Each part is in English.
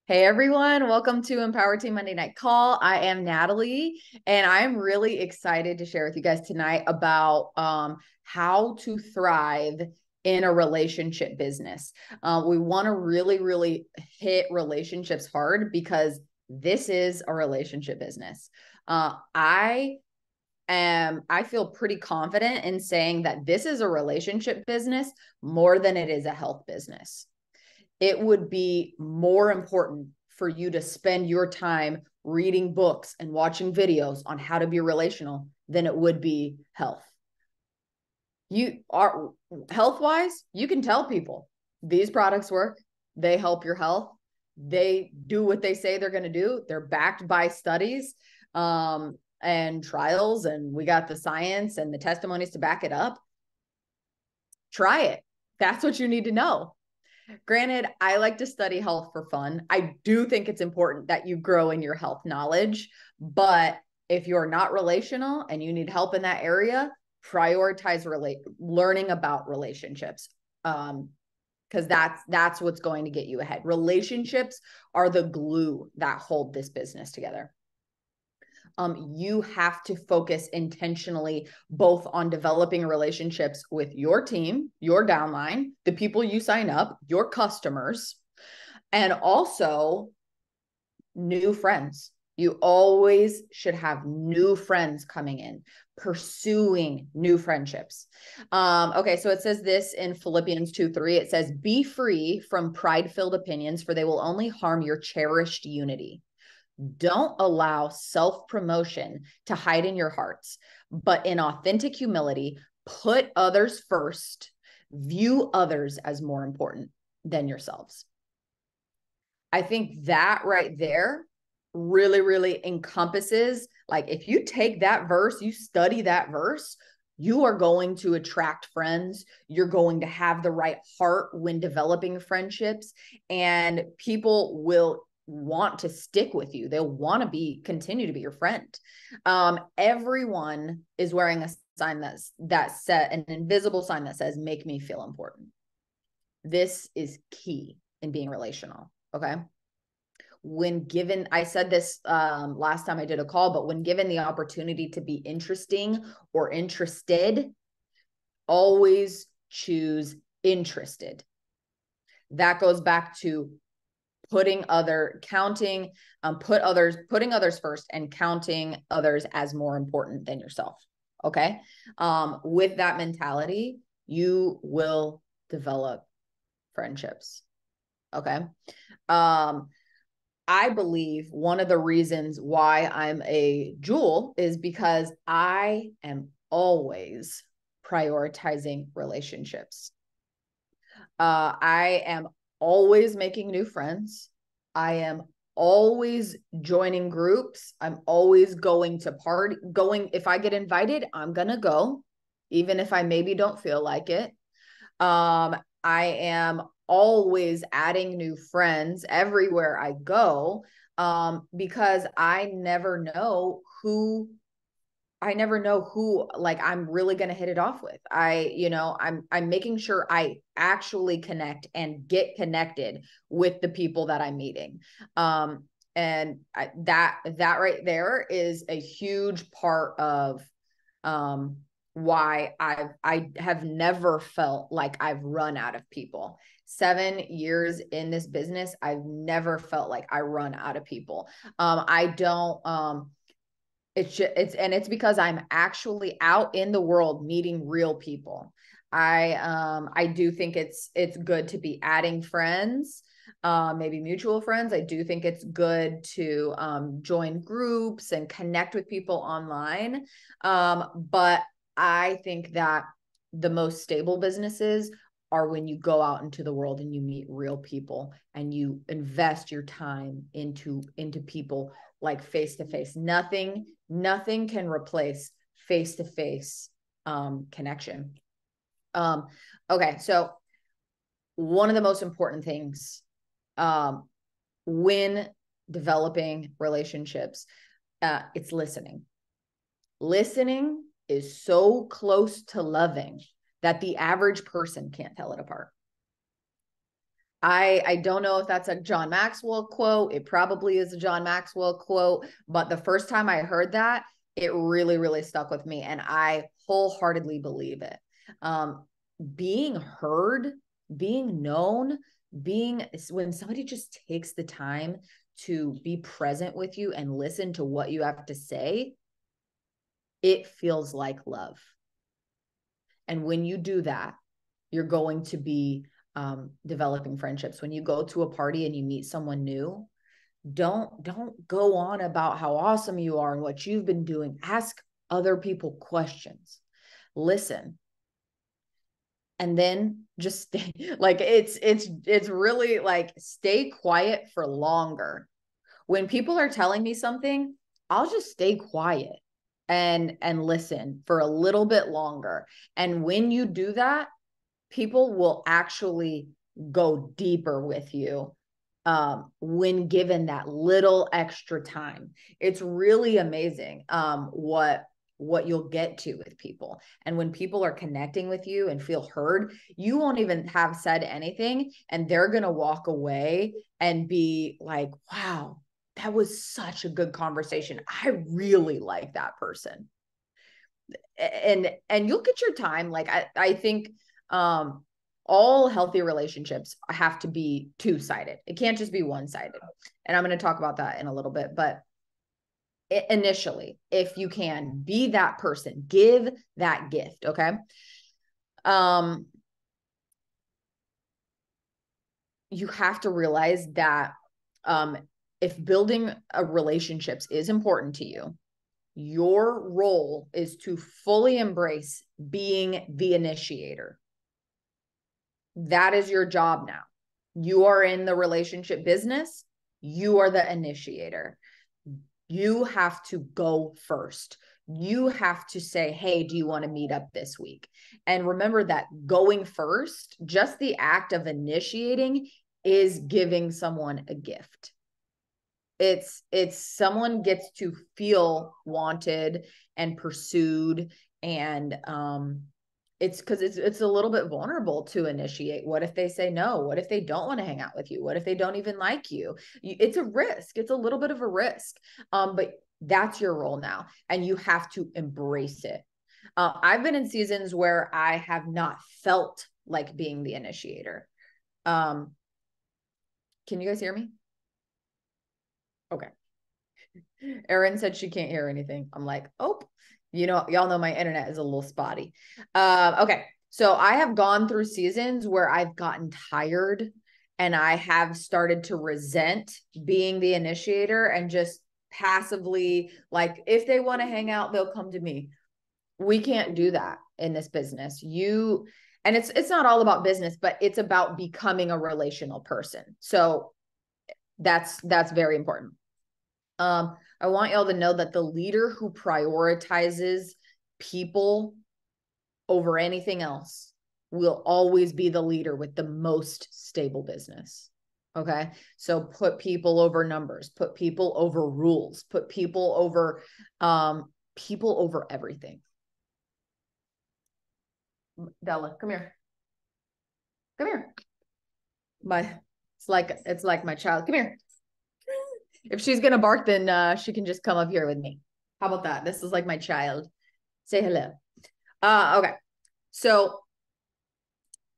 Hey everyone, welcome to Empower Team Monday Night Call. I am Natalie, and I'm really excited to share with you guys tonight about how to thrive in a relationship business. We want to really hit relationships hard because this is a relationship business. I feel pretty confident in saying that this is a relationship business more than it is a health business. It would be more important for you to spend your time reading books and watching videos on how to be relational than it would be health. You are health wise, you can tell people these products work, they help your health, they do what they say they're going to do, they're backed by studies and trials, and we got the science and the testimonies to back it up. Try it. That's what you need to know. Granted, I like to study health for fun. I do think it's important that you grow in your health knowledge, but if you're not relational and you need help in that area, prioritize learning about relationships. Because that's what's going to get you ahead. Relationships are the glue that hold this business together. You have to focus intentionally both on developing relationships with your team, your downline, the people you sign up, your customers, and also new friends. You always should have new friends coming in, pursuing new friendships. Okay, so it says this in Philippians 2:3. It says, "Be free from pride-filled opinions, for they will only harm your cherished unity. Don't allow self-promotion to hide in your hearts, but in authentic humility, put others first, view others as more important than yourselves." I think that right there really encompasses, like, if you take that verse, you study that verse, you are going to attract friends. You're going to have the right heart when developing friendships, and people will want to stick with you. They'll want to continue to be your friend. Everyone is wearing a sign an invisible sign that says, "Make me feel important." This is key in being relational. Okay. When given, I said this last time I did a call, but when given the opportunity to be interesting or interested, always choose interested. That goes back to putting others first and counting others as more important than yourself. Okay. With that mentality, you will develop friendships. Okay. I believe one of the reasons why I'm a jewel is because I am always prioritizing relationships. I am always making new friends. I am always joining groups. I'm always going to going. If I get invited, I'm going to go, even if I maybe don't feel like it. I am always adding new friends everywhere I go, because I never know who like I'm really going to hit it off with. I'm making sure I actually connect and get connected with the people that I'm meeting. That right there is a huge part of why I have never felt like I've run out of people. 7 years in this business, I've never felt like I run out of people. I don't it's because I'm actually out in the world meeting real people. I do think it's good to be adding friends, maybe mutual friends. I do think it's good to join groups and connect with people online. But I think that the most stable businesses are when you go out into the world and you meet real people and you invest your time into people, like face to face. Nothing can replace face to face connection. Okay, so one of the most important things when developing relationships, it's listening. Listening is so close to loving that the average person can't tell it apart. I don't know if that's a John Maxwell quote. It probably is a John Maxwell quote, but the first time I heard that, it really, really stuck with me. And I wholeheartedly believe it. Being heard, being known, when somebody just takes the time to be present with you and listen to what you have to say, it feels like love. And when you do that, you're going to be developing friendships. When you go to a party and you meet someone new, don't go on about how awesome you are and what you've been doing. Ask other people questions. Listen. And then just stay, like it's really like stay quiet for longer. When people are telling me something, I'll just stay quiet and listen for a little bit longer. And when you do that, people will actually go deeper with you when given that little extra time. It's really amazing what you'll get to with people. And when people are connecting with you and feel heard, you won't even have said anything, and they're going to walk away and be like, wow, that was such a good conversation. I really like that person. And you'll get your time. Like I think all healthy relationships have to be two-sided. It can't just be one-sided. And I'm going to talk about that in a little bit, but initially, if you can be that person, give that gift. Okay. You have to realize that if building a relationships is important to you, your role is to fully embrace being the initiator. That is your job now. You are in the relationship business. You are the initiator. You have to go first. You have to say, hey, do you want to meet up this week? And remember that going first, just the act of initiating, is giving someone a gift. It's someone gets to feel wanted and pursued, and it's because it's a little bit vulnerable to initiate. What if they say no? What if they don't want to hang out with you? What if they don't even like you? It's a risk. It's a little bit of a risk, but that's your role now, and you have to embrace it. I've been in seasons where I have not felt like being the initiator. Can you guys hear me? Okay. Erin said she can't hear anything. I'm like, oh, y'all know my internet is a little spotty. Okay. So I have gone through seasons where I've gotten tired and I have started to resent being the initiator and just passively, like, if they want to hang out, they'll come to me. We can't do that in this business. And it's not all about business, but it's about becoming a relational person. So that's very important. I want y'all to know that the leader who prioritizes people over anything else will always be the leader with the most stable business. Okay. So put people over numbers, put people over rules, put people over everything. Della, come here. Come here. It's like my child. Come here. If she's gonna bark, then she can just come up here with me. How about that? This is like my child. Say hello. Okay. So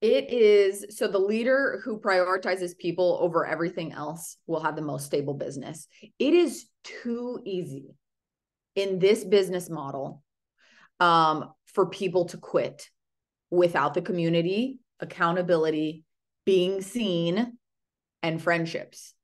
the leader who prioritizes people over everything else will have the most stable business. It is too easy in this business model for people to quit without the community, accountability, being seen, and friendships.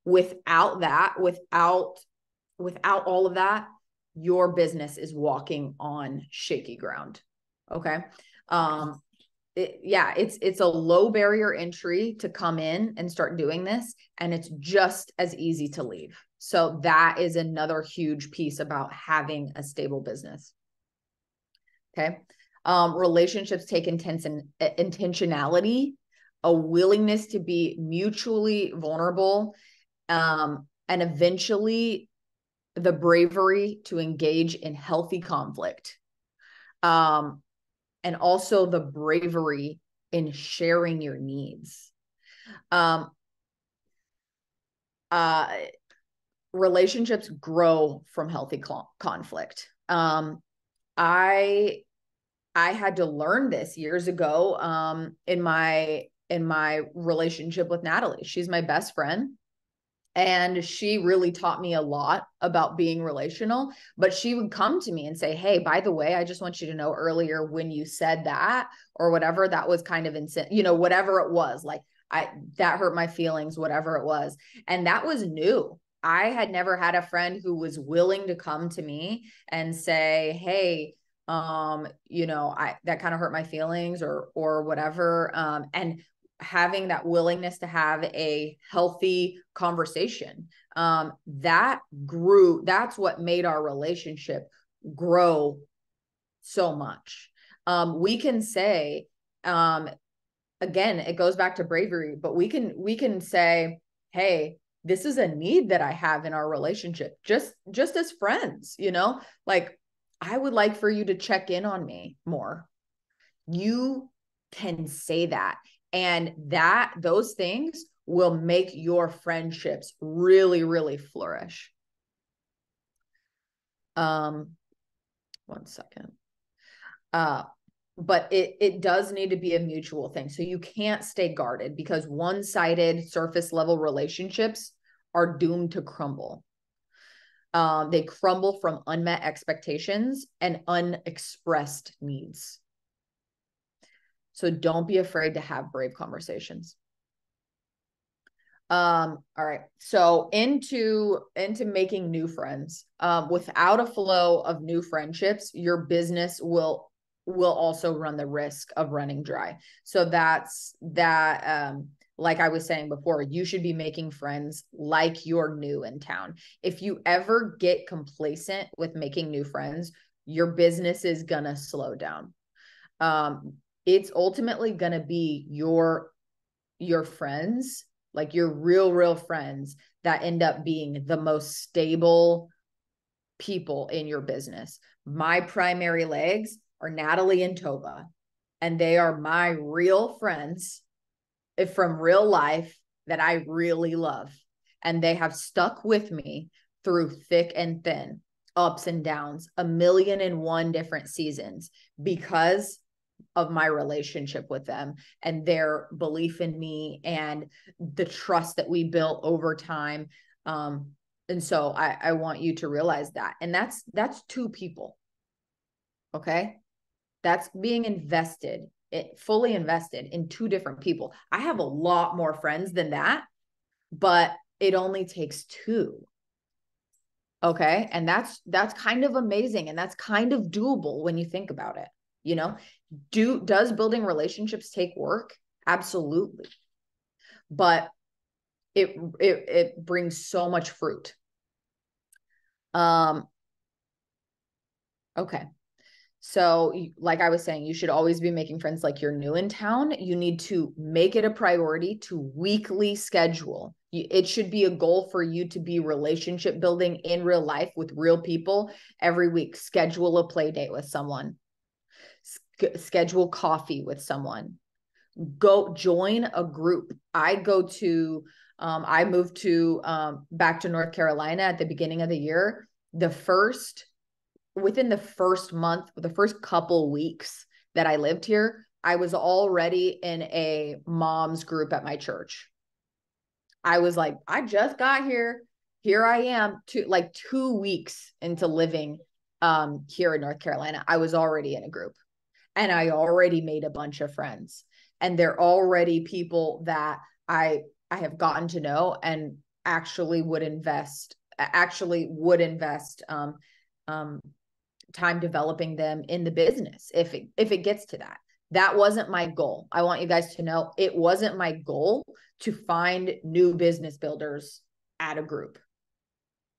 Without that, without all of that, your business is walking on shaky ground. Okay. It's a low barrier entry to come in and start doing this, and it's just as easy to leave. So that is another huge piece about having a stable business. Okay. Relationships take intentionality, a willingness to be mutually vulnerable, and eventually the bravery to engage in healthy conflict. And also the bravery in sharing your needs. Um, uh, Relationships grow from healthy conflict. I had to learn this years ago in my relationship with Natalie. She's my best friend. And she really taught me a lot about being relational. But she would come to me and say, hey, by the way, I just want you to know earlier when you said that or whatever, that was kind of insane, whatever it was, like that hurt my feelings, whatever it was. And that was new. I had never had a friend who was willing to come to me and say, hey, that kind of hurt my feelings or whatever. And having that willingness to have a healthy conversation, that's what made our relationship grow so much. We can say, again, it goes back to bravery, but we can say, hey, this is a need that I have in our relationship, just as friends, like, I would like for you to check in on me more. You can say that. And those things will make your friendships really, really flourish. One second. But it does need to be a mutual thing. So you can't stay guarded, because one-sided surface level relationships are doomed to crumble. They crumble from unmet expectations and unexpressed needs. So don't be afraid to have brave conversations. All right. So into making new friends. Without a flow of new friendships, your business will also run the risk of running dry. So that's that. Like I was saying before, you should be making friends like you're new in town. If you ever get complacent with making new friends, your business is gonna slow down. It's ultimately gonna be your friends, like your real friends, that end up being the most stable people in your business. My primary legs are Natalie and Tova, and they are my real friends from real life that I really love. And they have stuck with me through thick and thin, ups and downs, 1,000,001 different seasons, because of my relationship with them and their belief in me and the trust that we built over time. And so I want you to realize that. And that's two people. Okay. That's being invested, fully invested in two different people. I have a lot more friends than that, but it only takes two. Okay. And that's kind of amazing. And that's kind of doable when you think about it. Does building relationships take work? Absolutely. But it brings so much fruit. Okay. So like I was saying, you should always be making friends like you're new in town. You need to make it a priority to weekly schedule. It should be a goal for you to be relationship building in real life with real people every week. Schedule a play date with someone. Schedule coffee with someone. Go join a group. I moved to back to North Carolina at the beginning of the year. Within the first month, the first couple weeks that I lived here, I was already in a mom's group at my church. I was like, I just got here. Here I am, 2 weeks into living here in North Carolina. I was already in a group, and I already made a bunch of friends, and they're already people that I have gotten to know and actually would invest time developing them in the business if it gets to that. That wasn't my goal. I want you guys to know it wasn't my goal to find new business builders at a group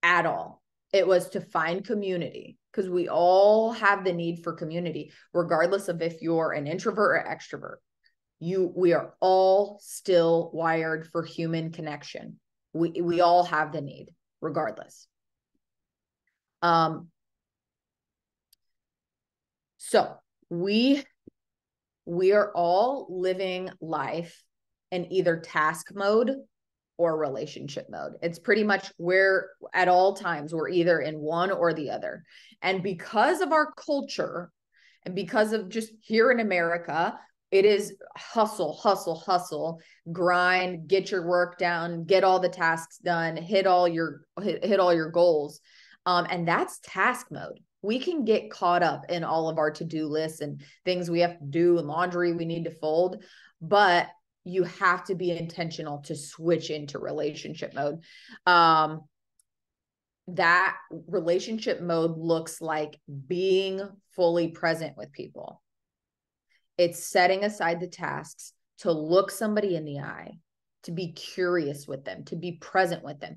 at all. It was to find community, because we all have the need for community, regardless of if you're an introvert or extrovert. We are all still wired for human connection. We all have the need, regardless. So we are all living life in either task mode or relationship mode. It's pretty much where at all times we're either in one or the other. And because of our culture and because of just here in America, it is hustle, hustle, hustle, grind, get your work down, get all the tasks done, hit all your goals. And that's task mode. We can get caught up in all of our to-do lists and things we have to do and laundry we need to fold, but you have to be intentional to switch into relationship mode. That relationship mode looks like being fully present with people. It's setting aside the tasks to look somebody in the eye, to be curious with them, to be present with them.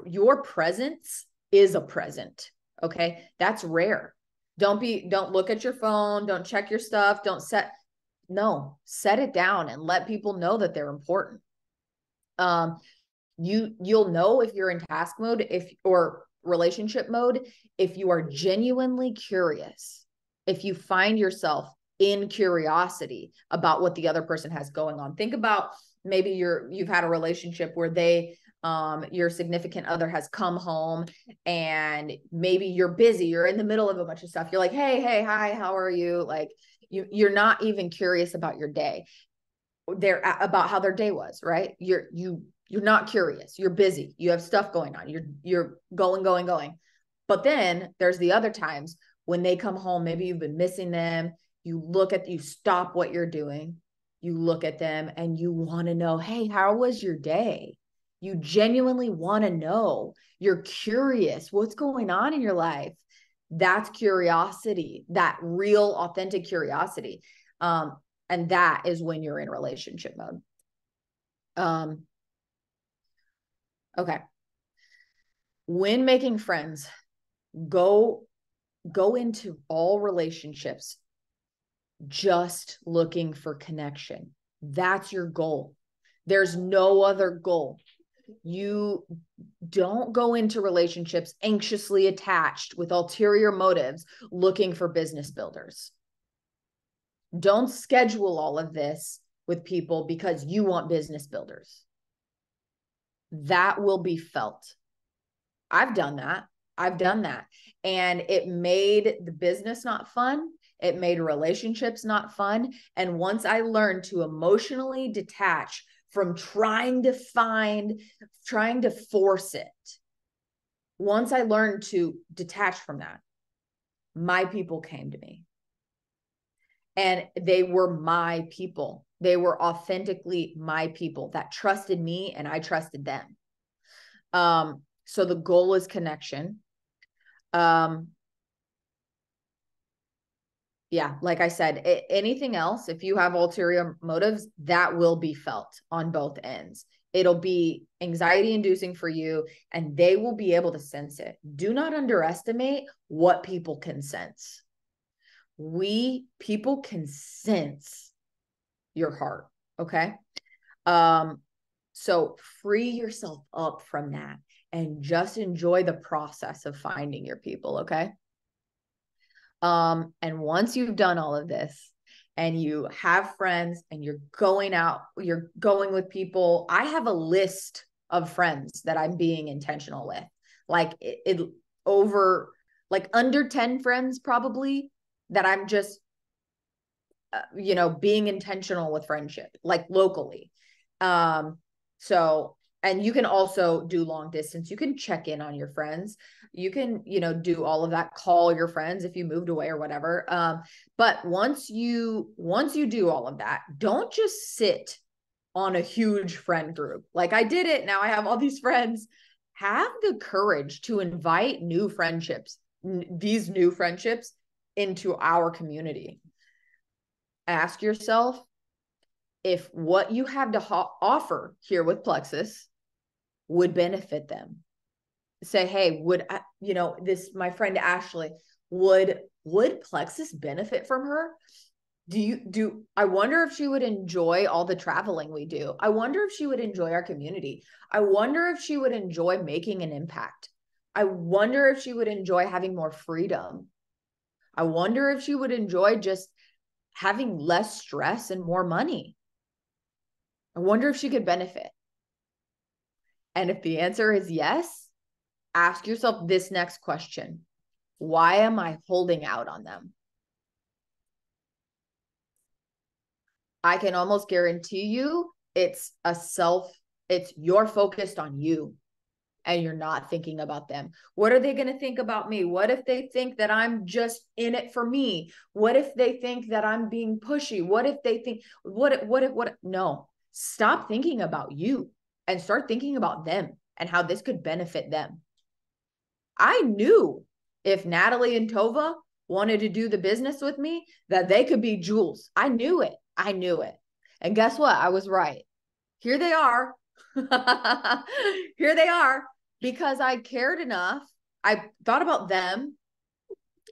Your presence is a present. Okay. That's rare. Don't look at your phone. Don't check your stuff. Set it down and let people know that they're important. You'll know if you're in task mode, or relationship mode, if you are genuinely curious, if you find yourself in curiosity about what the other person has going on. Think about maybe you've had a relationship where your significant other has come home and maybe you're busy, you're in the middle of a bunch of stuff. You're like, hey, hi, how are you? Like you're not even curious about your day. They're about how their day was, right? You're not curious. You're busy. You have stuff going on. You're going. But then there's the other times when they come home, maybe you've been missing them. You stop what you're doing. You look at them and you want to know, hey, how was your day? You genuinely want to know. You're curious. What's going on in your life? That's curiosity, that real, authentic curiosity. And that is when you're in relationship mode. Okay. When making friends, go into all relationships just looking for connection. That's your goal. There's no other goal. You don't go into relationships anxiously attached with ulterior motives, looking for business builders. Don't schedule all of this with people because you want business builders. That will be felt. I've done that. And it made the business not fun. It made relationships not fun. And once I learned to emotionally detach from trying to force it, once I learned to detach from that, my people came to me. And they were my people. They were authentically my people that trusted me and I trusted them. So the goal is connection. Yeah, like I said, anything else, if you have ulterior motives, that will be felt on both ends. It'll be anxiety inducing for you and they will be able to sense it. Do not underestimate what people can sense. People can sense your heart. Okay. So free yourself up from that and just enjoy the process of finding your people. Okay. And once you've done all of this and you have friends and you're going out, you're going with people, I have a list of friends that I'm being intentional with, like over like under 10 friends, probably, that I'm just, being intentional with friendship, like locally. And you can also do long distance. You can check in on your friends. You can, do all of that, call your friends if you moved away or whatever. But once you do all of that, don't just sit on a huge friend group. Like I did it. Now I have all these friends. Have the courage to invite these new friendships into our community. Ask yourself if what you have to offer here with Plexus would benefit them. Say, hey, my friend Ashley, would Plexus benefit from her? I wonder if she would enjoy all the traveling we do. I wonder if she would enjoy our community. I wonder if she would enjoy making an impact. I wonder if she would enjoy having more freedom. I wonder if she would enjoy just having less stress and more money. I wonder if she could benefit. And if the answer is yes, ask yourself this next question. Why am I holding out on them? I can almost guarantee you it's you're focused on you and you're not thinking about them. What are they going to think about me? What if they think that I'm just in it for me? What if they think that I'm being pushy? What if they think, no, stop thinking about you and start thinking about them and how this could benefit them. I knew if Natalie and Tova wanted to do the business with me, that they could be jewels. I knew it. I knew it. And guess what? I was right. Here they are. Here they are because I cared enough. I thought about them.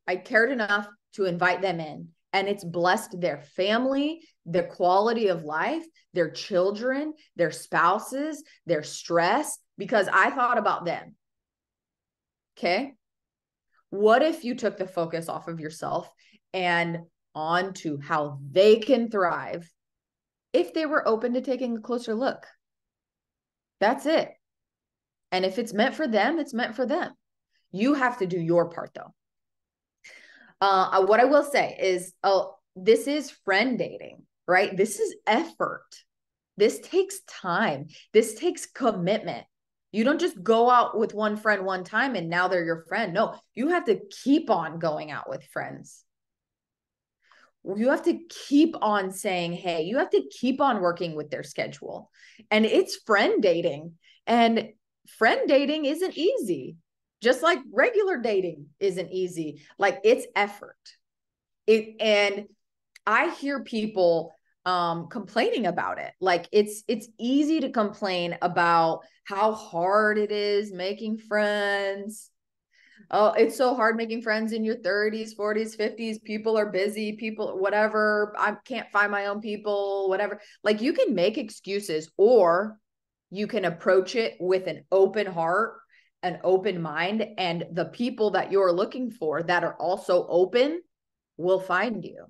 I cared enough to invite them in. And it's blessed their family, their quality of life, their children, their spouses, their stress, because I thought about them. Okay. What if you took the focus off of yourself and onto how they can thrive if they were open to taking a closer look? That's it. And if it's meant for them, it's meant for them. You have to do your part though. What I will say is, this is friend dating, right? This is effort. This takes time. This takes commitment. You don't just go out with one friend one time and now they're your friend. No, you have to keep on going out with friends. You have to keep on saying, hey, you have to keep on working with their schedule. And it's friend dating. And friend dating isn't easy. Just like regular dating isn't easy. Like, it's effort. And I hear people complaining about it. Like, it's easy to complain about how hard it is making friends. Oh, it's so hard making friends in your 30s, 40s, 50s. People are busy, people, whatever. I can't find my own people, whatever. Like, you can make excuses, or you can approach it with an open heart, an open mind, and the people that you're looking for that are also open will find you.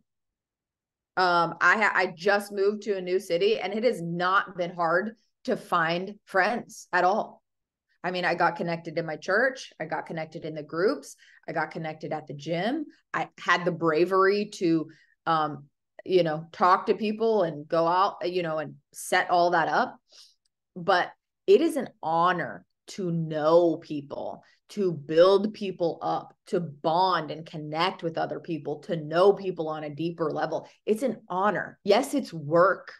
I just moved to a new city and it has not been hard to find friends at all. I mean, I got connected in my church. I got connected in the groups. I got connected at the gym. I had the bravery to, talk to people and go out, and set all that up. But it is an honor to know people, to build people up, to bond and connect with other people, to know people on a deeper level. It's an honor. Yes, it's work,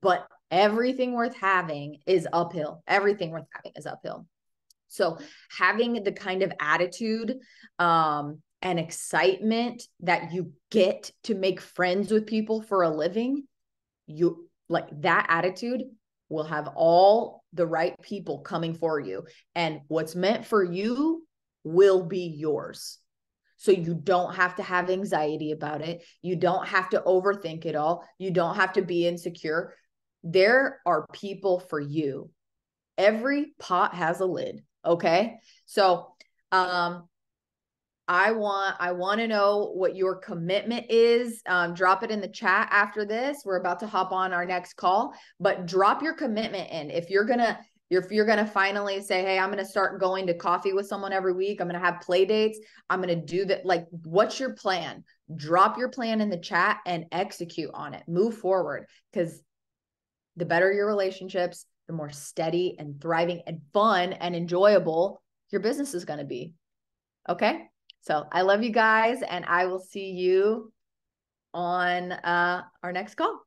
but everything worth having is uphill. Everything worth having is uphill. So having the kind of attitude and excitement that you get to make friends with people for a living, you like that attitude will have all the right people coming for you. And what's meant for you will be yours. So you don't have to have anxiety about it. You don't have to overthink it all. You don't have to be insecure. There are people for you. Every pot has a lid. Okay. So, I want to know what your commitment is. Drop it in the chat after this. We're about to hop on our next call, but drop your commitment in. If you're going to finally say, hey, I'm going to start going to coffee with someone every week. I'm going to have play dates. I'm going to do that. Like, what's your plan? Drop your plan in the chat and execute on it. Move forward, because the better your relationships, the more steady and thriving and fun and enjoyable your business is going to be. Okay. So I love you guys, and I will see you on our next call.